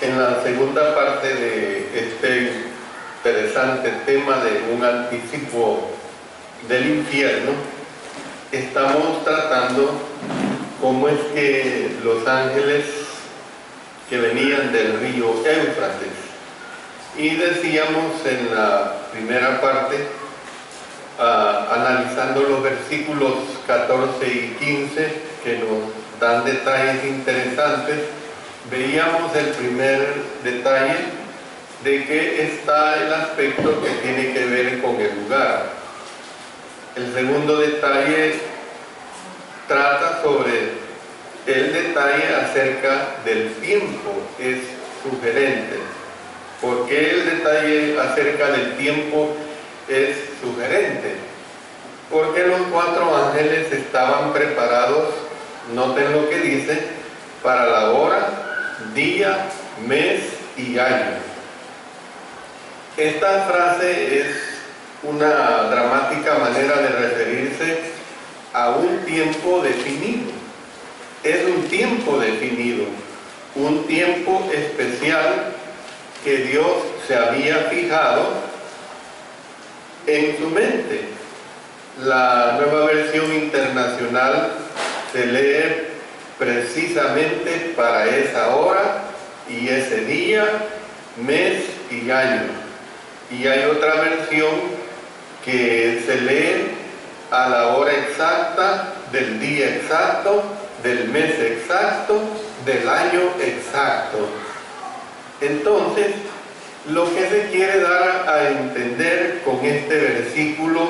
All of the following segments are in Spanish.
En la segunda parte de este interesante tema de un anticipo del infierno, estamos tratando cómo es que los ángeles que venían del río Éufrates, y decíamos en la primera parte, analizando los versículos 14 y 15 que nos dan detalles interesantes, veíamos el primer detalle de que está el aspecto que tiene que ver con el lugar. El segundo detalle trata sobre el detalle acerca del tiempo, es sugerente. ¿Por qué el detalle acerca del tiempo es sugerente? Porque los 4 ángeles estaban preparados, noten lo que dice, para la hora, día, mes y año. Esta frase es una dramática manera de referirse a un tiempo definido. Es un tiempo definido, un tiempo especial que Dios se había fijado en su mente. La Nueva Versión Internacional se lee precisamente para esa hora y ese día, mes y año. Y hay otra versión que se lee a la hora exacta, del día exacto, del mes exacto, del año exacto. Entonces, lo que se quiere dar a entender con este versículo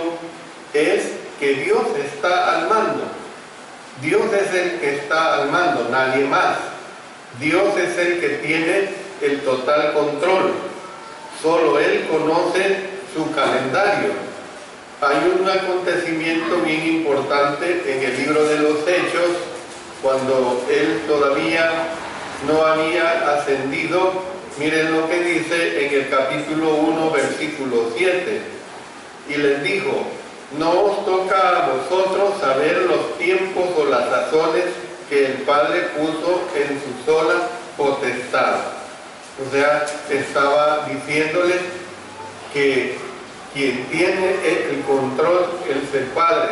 es que Dios está al mando. Dios es el que está al mando, nadie más. Dios es el que tiene el total control. Solo Él conoce su calendario. Hay un acontecimiento bien importante en el libro de los Hechos, cuando Él todavía no había ascendido. Miren lo que dice en el capítulo 1, versículo 7. Y les dijo: no os toca a vosotros saber los tiempos o las sazones que el Padre puso en su sola potestad. O sea, estaba diciéndoles que quien tiene el control es el Padre.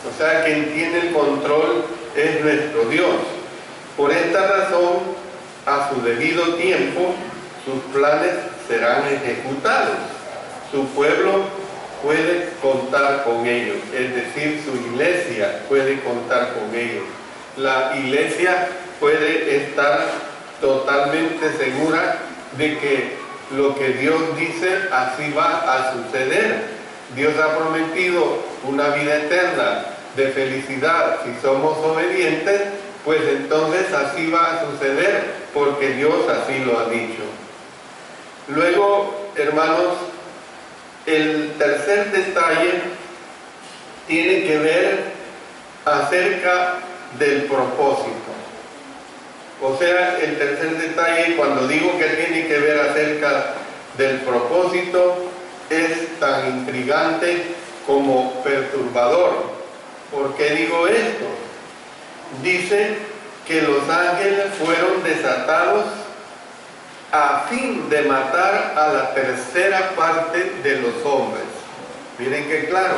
O sea, quien tiene el control es nuestro Dios. Por esta razón, a su debido tiempo, sus planes serán ejecutados. Su pueblo puede contar con ellos, es decir, su iglesia puede contar con ellos. La iglesia puede estar totalmente segura de que lo que Dios dice así va a suceder. Dios ha prometido una vida eterna de felicidad si somos obedientes, pues entonces así va a suceder, porque Dios así lo ha dicho. Luego, hermanos, el tercer detalle tiene que ver acerca del propósito. O sea, el tercer detalle, cuando digo que tiene que ver acerca del propósito, es tan intrigante como perturbador. ¿Por qué digo esto? Dice que los ángeles fueron desatados a fin de matar a la tercera parte de los hombres. Miren qué claro,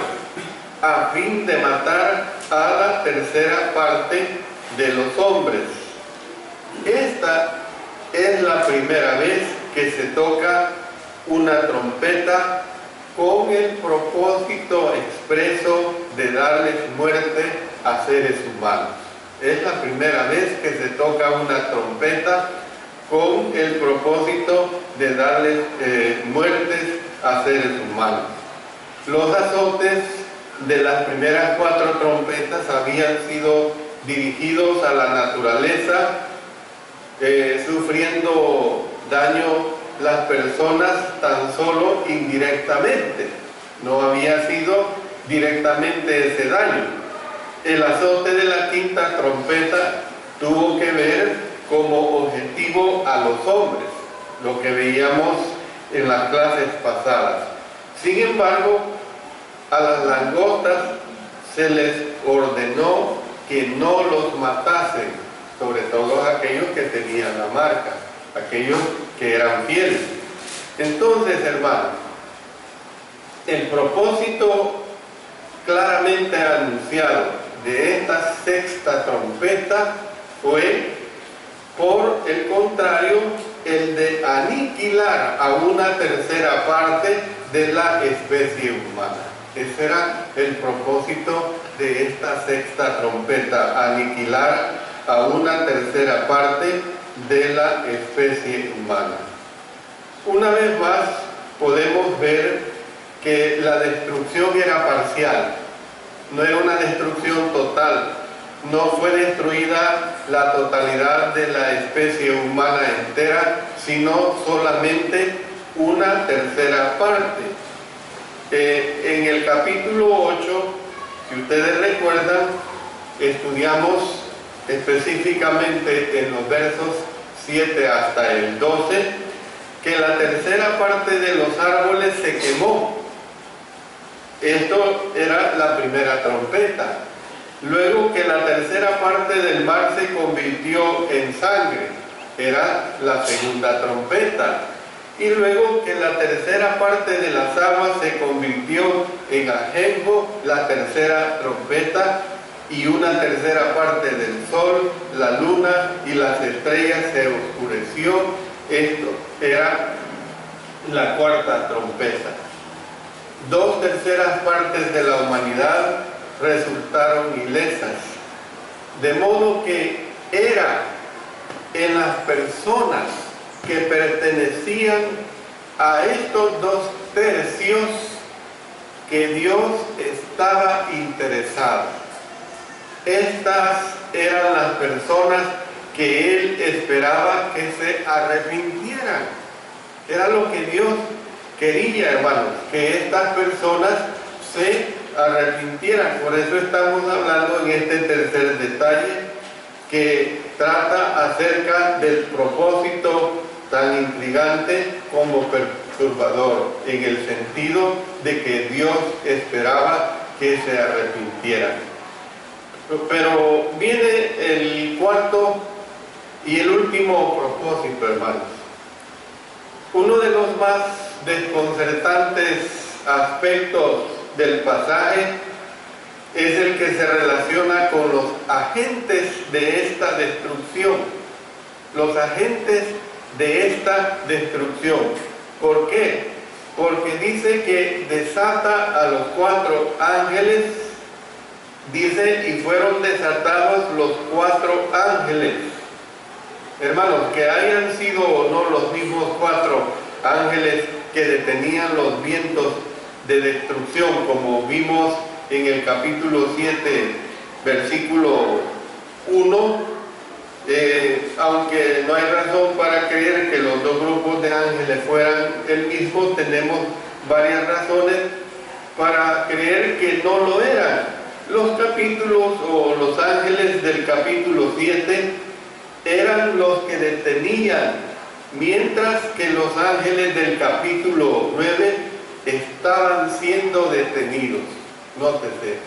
a fin de matar a la tercera parte de los hombres. Esta es la primera vez que se toca una trompeta con el propósito expreso de darles muerte a seres humanos. Es la primera vez que se toca una trompeta con el propósito de darles muertes a seres humanos. Los azotes de las primeras 4 trompetas habían sido dirigidos a la naturaleza, sufriendo daño las personas tan solo indirectamente. No había sido directamente ese daño. El azote de la 5ª trompeta tuvo que ver como objetivo a los hombres, lo que veíamos en las clases pasadas. Sin embargo, a las langostas se les ordenó que no los matasen, sobre todo aquellos que tenían la marca. aquellos que eran fieles. Entonces, hermanos, el propósito claramente anunciado de esta sexta trompeta fue, por el contrario, el de aniquilar a una tercera parte de la especie humana. Ese era el propósito de esta sexta trompeta, aniquilar a una tercera parte de la especie humana. Una vez más podemos ver que la destrucción era parcial, no era una destrucción total. No fue destruida la totalidad de la especie humana entera, sino solamente una tercera parte. En el capítulo 8, si ustedes recuerdan, estudiamos específicamente en los versos 7 hasta el 12, que la tercera parte de los árboles se quemó. Esto era la primera trompeta. Luego que la tercera parte del mar se convirtió en sangre, era la segunda trompeta. Y luego que la tercera parte de las aguas se convirtió en ajenjo, la tercera trompeta, y una tercera parte del sol, la luna y las estrellas se oscureció. Esto era la cuarta trompeta. 2/3 partes de la humanidad resultaron ilesas, de modo que era en las personas que pertenecían a estos 2/3 que Dios estaba interesado. Estas eran las personas que Él esperaba que se arrepintieran. Era lo que Dios quería, hermanos, que estas personas se arrepintieran. Por eso estamos hablando en este tercer detalle que trata acerca del propósito tan intrigante como perturbador, en el sentido de que Dios esperaba que se arrepintieran. Pero viene el cuarto y el último propósito, hermanos. Uno de los más desconcertantes aspectos del pasaje es el que se relaciona con los agentes de esta destrucción. Los agentes de esta destrucción. ¿Por qué? Porque dice que desata a los 4 ángeles. Dice, y fueron desatados los 4 ángeles. Hermanos, que hayan sido o no los mismos 4 ángeles que detenían los vientos de destrucción, como vimos en el capítulo 7, versículo 1, aunque no hay razón para creer que los 2 grupos de ángeles fueran el mismo, tenemos varias razones para creer que no lo eran. Los capítulos o los ángeles del capítulo 7 eran los que detenían, mientras que los ángeles del capítulo 9 estaban siendo detenidos. Nótese,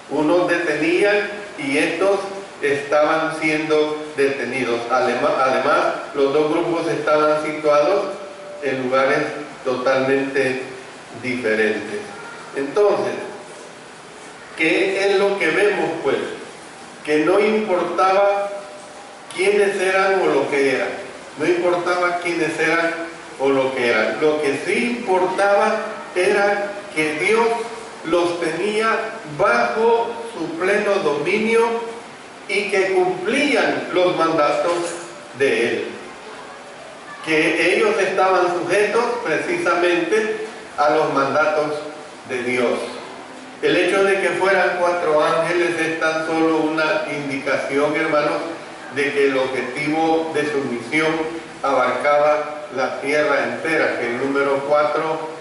unos detenían y estos estaban siendo detenidos. Además, los 2 grupos estaban situados en lugares totalmente diferentes. Entonces, ¿qué es lo que vemos, pues? Que no importaba quiénes eran o lo que eran. No importaba quiénes eran o lo que eran. Lo que sí importaba era que Dios los tenía bajo su pleno dominio y que cumplían los mandatos de Él. Que ellos estaban sujetos precisamente a los mandatos de Dios. El hecho de que fueran 4 ángeles es tan solo una indicación, hermanos, de que el objetivo de su misión abarcaba la tierra entera, que el número 4,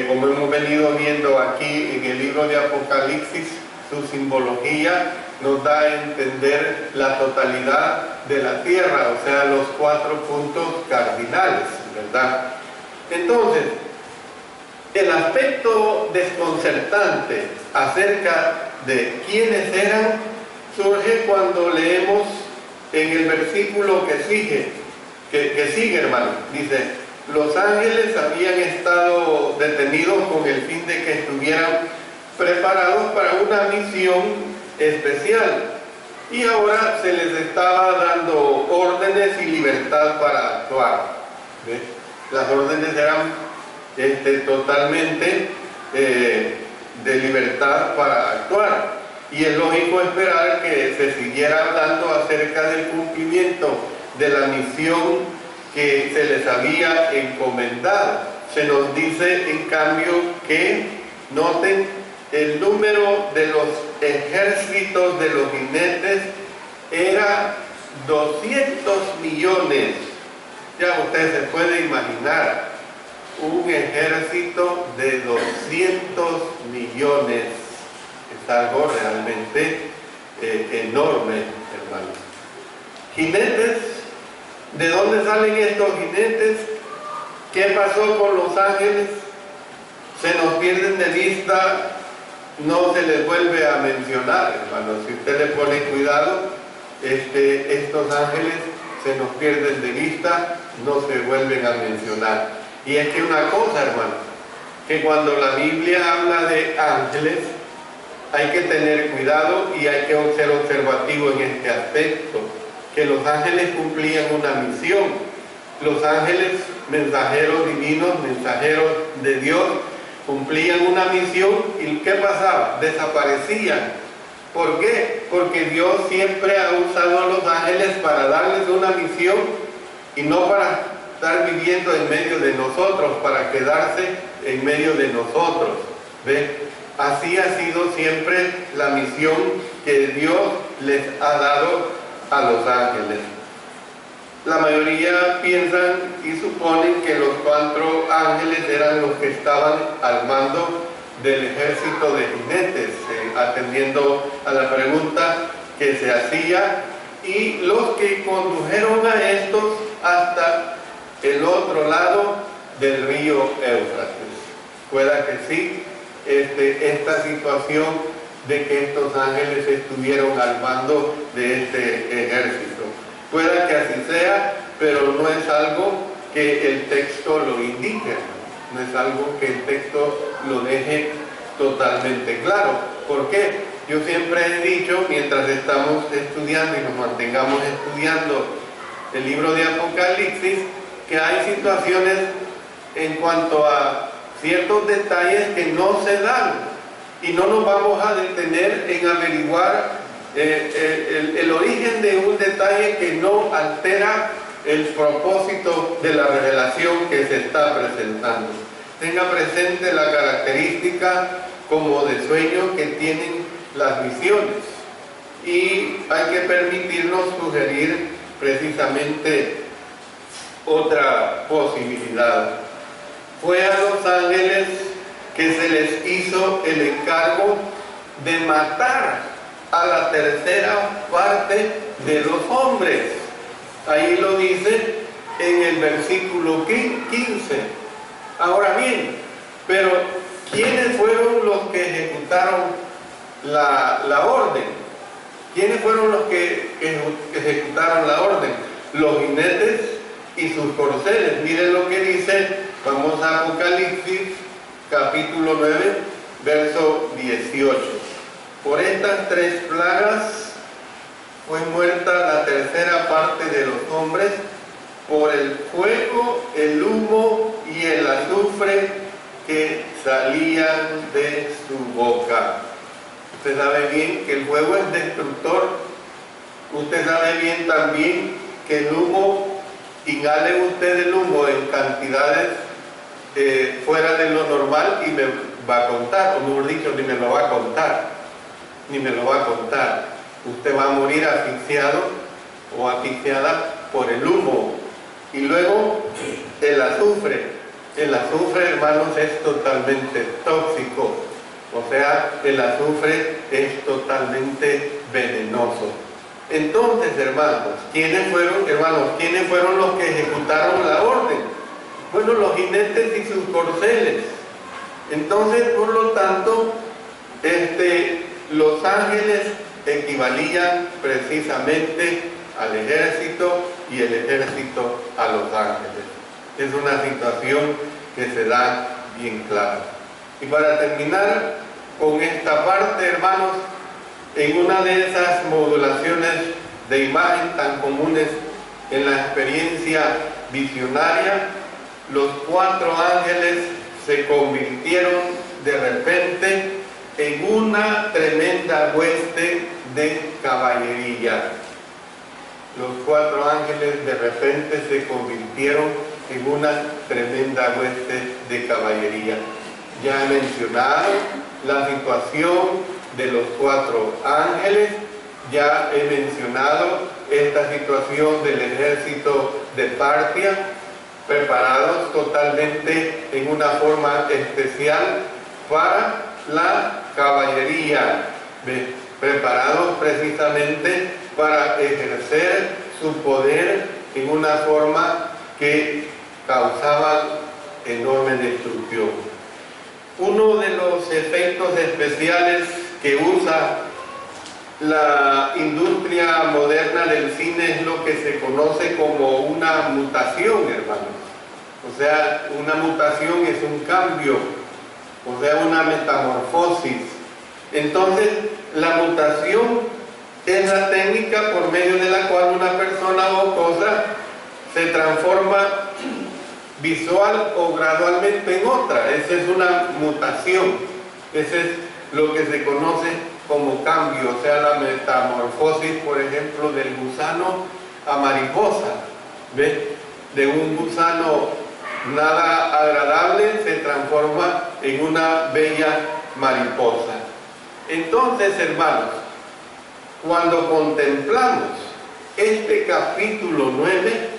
como hemos venido viendo aquí en el libro de Apocalipsis, su simbología nos da a entender la totalidad de la tierra, o sea, los 4 puntos cardinales, ¿verdad? Entonces, el aspecto desconcertante acerca de quiénes eran surge cuando leemos en el versículo que sigue: que sigue, hermano. Dice, los ángeles habían estado detenidos con el fin de que estuvieran preparados para una misión especial. Y ahora se les estaba dando órdenes y libertad para actuar. ¿Ves? Las órdenes eran totalmente de libertad para actuar. Y es lógico esperar que se siguiera hablando acerca del cumplimiento de la misión que se les había encomendado. Se nos dice, en cambio, que, noten, el número de los ejércitos de los jinetes era 200 millones. Ya usted se puede imaginar un ejército de 200 millones. Es algo realmente enorme, hermano. Jinetes, ¿de dónde salen estos jinetes? ¿Qué pasó con los ángeles? Se nos pierden de vista, no se les vuelve a mencionar, hermano. Si usted le pone cuidado, estos ángeles se nos pierden de vista, no se vuelven a mencionar. Y es que una cosa, hermano, que cuando la Biblia habla de ángeles, hay que tener cuidado y hay que ser observativo en este aspecto, que los ángeles cumplían una misión. Los ángeles, mensajeros divinos, mensajeros de Dios, cumplían una misión. ¿Y qué pasaba? Desaparecían. ¿Por qué? Porque Dios siempre ha usado a los ángeles para darles una misión y no para estar viviendo en medio de nosotros, para quedarse en medio de nosotros. ¿Ve? Así ha sido siempre la misión que Dios les ha dado a los ángeles. La mayoría piensan y suponen que los 4 ángeles eran los que estaban al mando del ejército de jinetes, atendiendo a la pregunta que se hacía, y los que condujeron a estos hasta el otro lado del río Éufrates. Pueda que sí, esta situación de que estos ángeles estuvieron al mando de este ejército. Pueda que así sea, pero no es algo que el texto lo indique, no es algo que el texto lo deje totalmente claro. ¿Por qué? Yo siempre he dicho, mientras estamos estudiando y nos mantengamos estudiando el libro de Apocalipsis, que hay situaciones en cuanto a ciertos detalles que no se dan, y no nos vamos a detener en averiguar el origen de un detalle que no altera el propósito de la revelación que se está presentando. Tenga presente la característica como de sueño que tienen las visiones, y hay que permitirnos sugerir precisamente otra posibilidad. Fue a los ángeles que se les hizo el encargo de matar a la tercera parte de los hombres. Ahí lo dice en el versículo 15. Ahora bien, pero ¿quiénes fueron los que ejecutaron la orden? ¿Quiénes fueron los que ejecutaron la orden? Los jinetes y sus corceles. Miren lo que dice, vamos a Apocalipsis capítulo 9, verso 18. Por estas 3 plagas fue muerta la tercera parte de los hombres, por el fuego, el humo y el azufre que salían de su boca. Usted sabe bien que el fuego es destructor. Usted sabe bien también que el humo, inhale usted el humo en cantidades fuera de lo normal y me va a contar, o mejor dicho, ni me lo va a contar, usted va a morir asfixiado o asfixiada por el humo. Y luego el azufre, hermanos, es totalmente tóxico, o sea, el azufre es totalmente venenoso. Entonces, hermanos, ¿quiénes fueron los que ejecutaron la orden? Bueno, los jinetes y sus corceles. Entonces, por lo tanto, los ángeles equivalían precisamente al ejército y el ejército a los ángeles. Es una situación que se da bien clara. Y para terminar con esta parte, hermanos, en una de esas modulaciones de imagen tan comunes en la experiencia visionaria, los 4 ángeles se convirtieron de repente en una tremenda hueste de caballería. Los 4 ángeles de repente se convirtieron en una tremenda hueste de caballería. Ya he mencionado la situación de los 4 ángeles, ya he mencionado esta situación del ejército de Partia, preparados totalmente en una forma especial para la caballería, preparados precisamente para ejercer su poder en una forma que causaba enorme destrucción. Uno de los efectos especiales que usa la industria moderna del cine es lo que se conoce como una mutación, hermanos. O sea, una mutación es un cambio, o sea, una metamorfosis. Entonces, la mutación es la técnica por medio de la cual una persona o cosa se transforma visual o gradualmente en otra. Esa es una mutación. Ese es lo que se conoce como cambio, o sea, la metamorfosis, por ejemplo, del gusano a mariposa. ¿Ve? De un gusano nada agradable se transforma en una bella mariposa. Entonces, hermanos, cuando contemplamos este capítulo 9,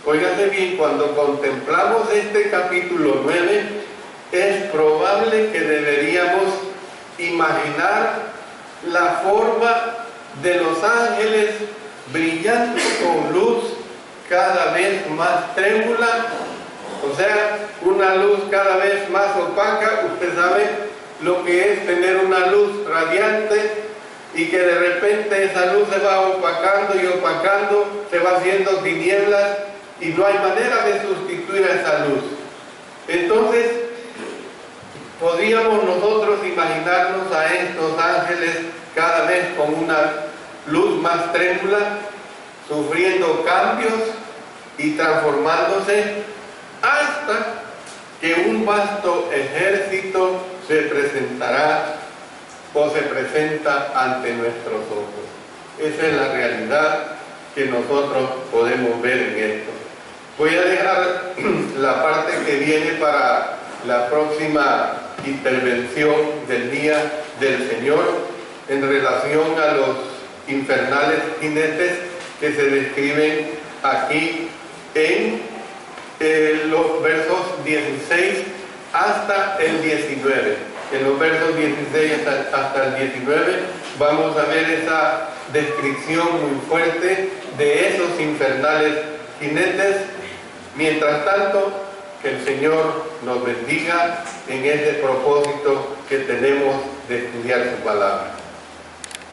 óigase bien, cuando contemplamos este capítulo 9, es probable que deberíamos imaginar la forma de los ángeles brillando con luz cada vez más trémula, o sea, una luz cada vez más opaca. Usted sabe lo que es tener una luz radiante y que de repente esa luz se va opacando y opacando, se va haciendo tinieblas y no hay manera de sustituir a esa luz. Entonces, podríamos nosotros imaginarnos a estos ángeles cada vez con una luz más trémula, sufriendo cambios y transformándose hasta que un vasto ejército se presentará o se presenta ante nuestros ojos. Esa es la realidad que nosotros podemos ver en esto. Voy a dejar la parte que viene para la próxima intervención del día del Señor en relación a los infernales jinetes que se describen aquí en los versos 16 hasta el 19. En los versos 16 hasta el 19 vamos a ver esa descripción muy fuerte de esos infernales jinetes. Mientras tanto, que el Señor nos bendiga en ese propósito que tenemos de estudiar su palabra.